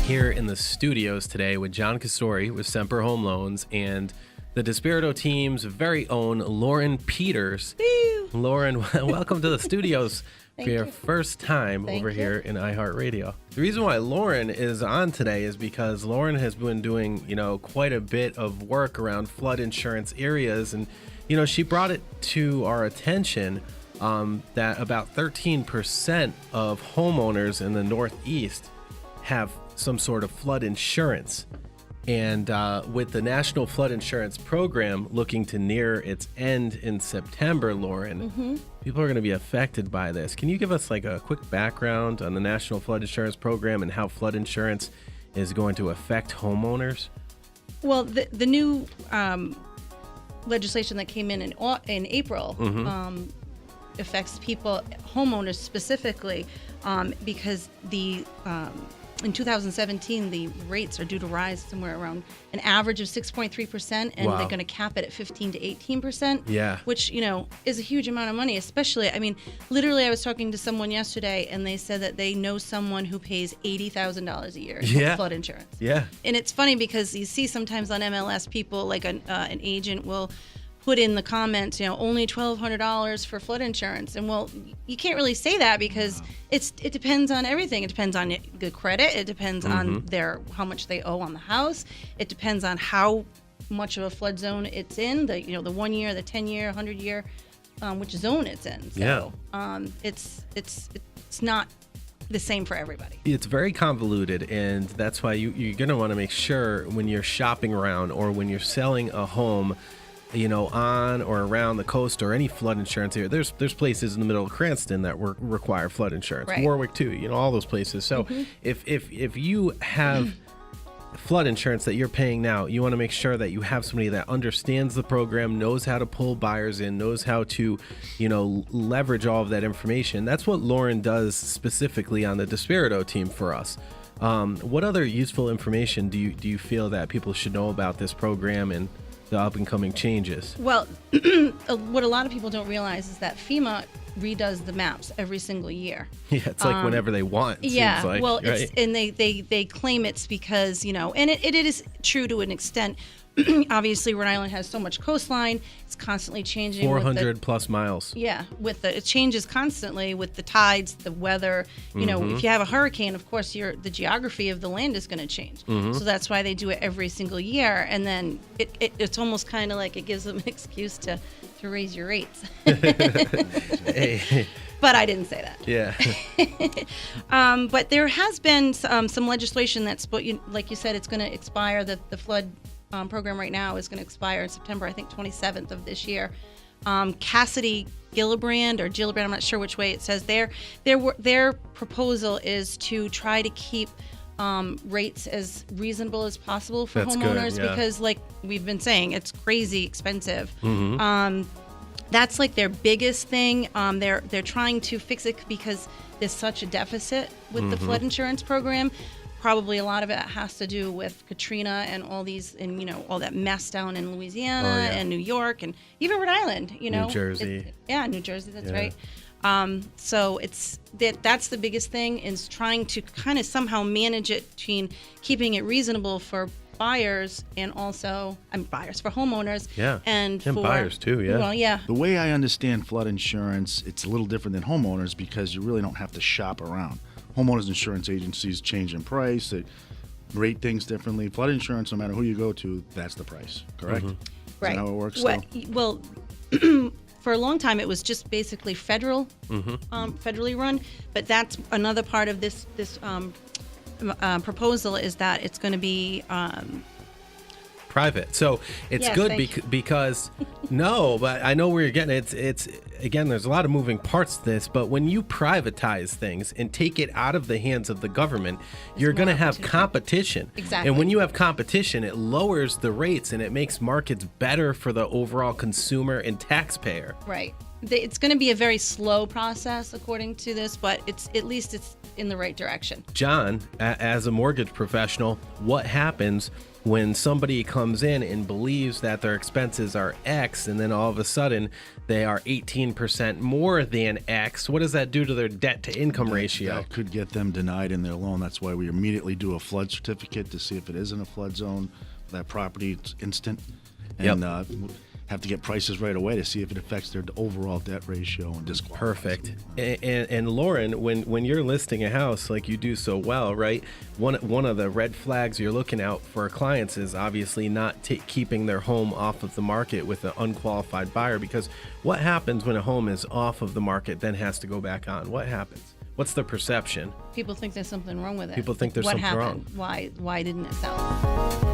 here in the studios today with John Castori with Semper Home Loans and the DiSpirito Team's very own Lauren Peters. Woo! Lauren, welcome to the studios for your you. first time Thank over you. here in iHeartradio. The reason why Lauren is on today is because Lauren has been doing, quite a bit of work around flood insurance areas. And, she brought it to our attention that about 13% of homeowners in the Northeast have some sort of flood insurance. And with the National Flood Insurance Program looking to near its end in September, Lauren, people are going to be affected by this. Can you give us like a quick background on the National Flood Insurance Program and how flood insurance is going to affect homeowners? Well, the new legislation that came in April affects homeowners specifically, because in 2017, the rates are due to rise somewhere around an average of 6.3%, and Wow. they're going to cap it at 15 to 18%, Yeah. which, is a huge amount of money, especially, literally I was talking to someone yesterday, and they said that they know someone who pays $80,000 a year Yeah. in flood insurance. Yeah. And it's funny because you see sometimes on MLS people, like an agent will put in the comments, only $1,200 for flood insurance. And well, you can't really say that because it depends on everything. It depends on good credit. It depends on how much they owe on the house. It depends on how much of a flood zone it's in, the 1 year, the 10 year, 100 year, which zone it's in. So it's not the same for everybody. It's very convoluted, and that's why you're going to want to make sure when you're shopping around or when you're selling a home, on or around the coast or any flood insurance area. There's places in the middle of Cranston that require flood insurance. Right. Warwick too, all those places. So if you have flood insurance that you're paying now, you want to make sure that you have somebody that understands the program, knows how to pull buyers in, knows how to, leverage all of that information. That's what Lauren does specifically on the DiSpirito team for us. What other useful information do you feel that people should know about this program and the up and coming changes? Well, what a lot of people don't realize is that FEMA redoes the maps every single year. Yeah, it's like whenever they want. Yeah, seems like, well, right? and they claim it's because, and it is true to an extent. Obviously, Rhode Island has so much coastline; it's constantly changing. 400 plus miles. Yeah, it changes constantly with the tides, the weather. If you have a hurricane, of course, the geography of the land is going to change. So that's why they do it every single year, and then it's almost kind of like it gives them an excuse to raise your rates. Hey. But I didn't say that. Yeah. But there has been some legislation that's, like you said, it's going to expire. The flood program right now is going to expire in September, I think 27th of this year. Cassidy Gillibrand or Gillibrand, I'm not sure which way it says. Their proposal is to try to keep rates as reasonable as possible for That's homeowners good, yeah. because, like we've been saying, it's crazy expensive. That's like their biggest thing. They're trying to fix it because there's such a deficit with the flood insurance program. Probably a lot of it has to do with Katrina and all these, and all that mess down in Louisiana and New York and even Rhode Island. New Jersey. New Jersey. That's right. So that's the biggest thing, is trying to kind of somehow manage it between keeping it reasonable for buyers and also buyers for homeowners. Yeah. And for buyers too. Yeah. Well, yeah. The way I understand flood insurance, it's a little different than homeowners because you really don't have to shop around. Homeowners insurance agencies change in price. They rate things differently. Flood insurance, no matter who you go to, that's the price. Correct? Is Right. that how it works? Well, for a long time, it was just basically federally run. But that's another part of this proposal, is that it's going to be private. So it's Yes, good thank you. because no, but I know where you're getting it. It's again, there's a lot of moving parts to this, but when you privatize things and take it out of the hands of the government, you're going to more have competition. Exactly. And when you have competition, it lowers the rates and it makes markets better for the overall consumer and taxpayer. Right. it's going to be a very slow process according to this, but at least it's in the right direction. John, as a mortgage professional, what happens when somebody comes in and believes that their expenses are X and then all of a sudden they are 18% more than X? What does that do to their debt to income ratio? That could get them denied in their loan. That's why we immediately do a flood certificate to see if it is in a flood zone. That property, it's instant. And have to get prices right away to see if it affects their overall debt ratio and disqualifies. Perfect. And Lauren, when you're listing a house like you do so well, right? One of the red flags you're looking out for clients is obviously not keeping their home off of the market with an unqualified buyer, because what happens when a home is off of the market then has to go back on? What happens? What's the perception? People think there's something wrong with it. People think there's something wrong. Why didn't it sell?